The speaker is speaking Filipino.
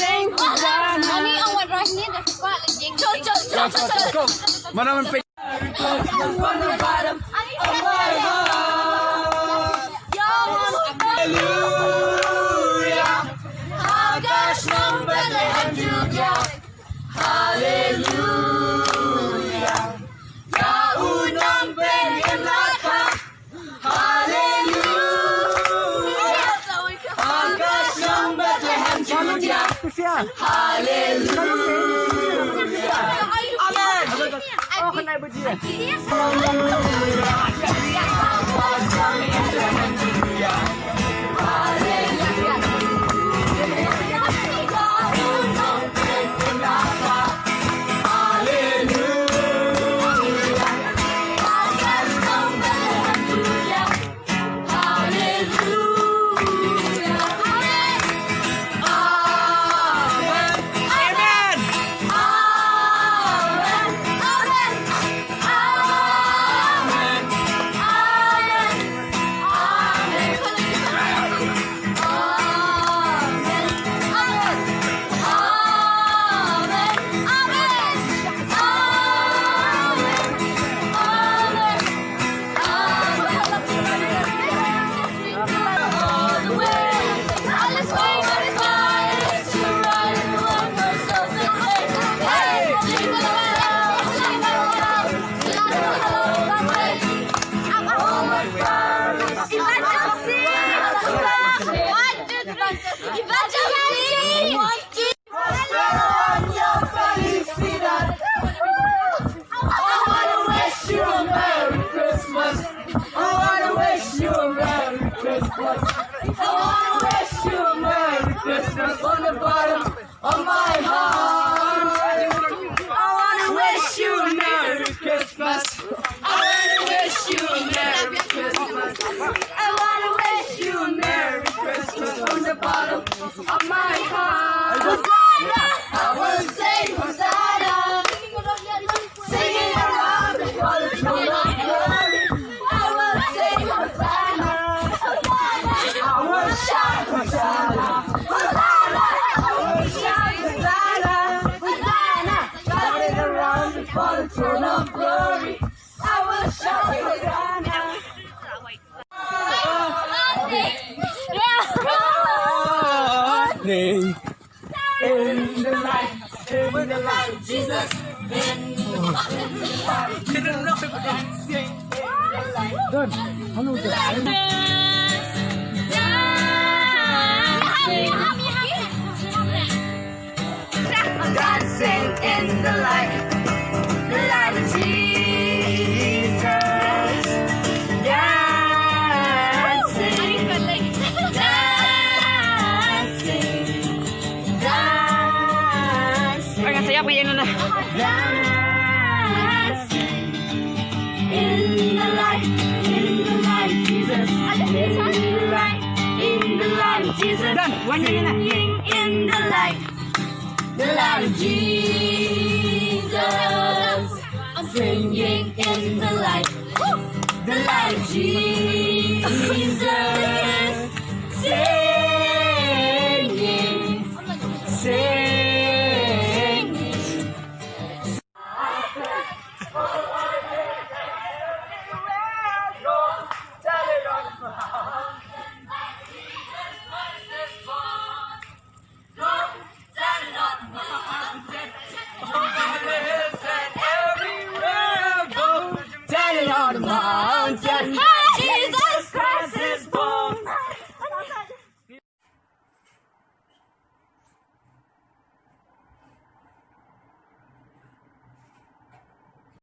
sing Hosanna. Ano yung one right here? That's what the jing. Go. Maraming pa. From the bottom of my heart. Hallelujah. Hagash ng Bethlehem, Judea. Hallelujah. Yaunang Bethlehem. Hallelujah. Hagash ng Bethlehem, Judea. Hallelujah. Amen. Oh, kanay ba diyan? From the bottom of my heart, I wanna wish you a Merry Christmas. I wanna wish you a Merry Christmas. I wanna wish you a Merry Christmas from the bottom of my heart. Hosanna! I will sing Hosanna, singing around the world to the glory. I will sing Hosanna, Hosanna. I will shout Hosanna. For the throne of glory, I will shout Hosanna. In the light, Jesus. Dancing in the light. The light of Jesus, dancing, dancing. Ay, saya pa yan na. Dancing in the light, Jesus. In the light, Jesus. Singing in the light of Jesus. Singing in the light of Jesus.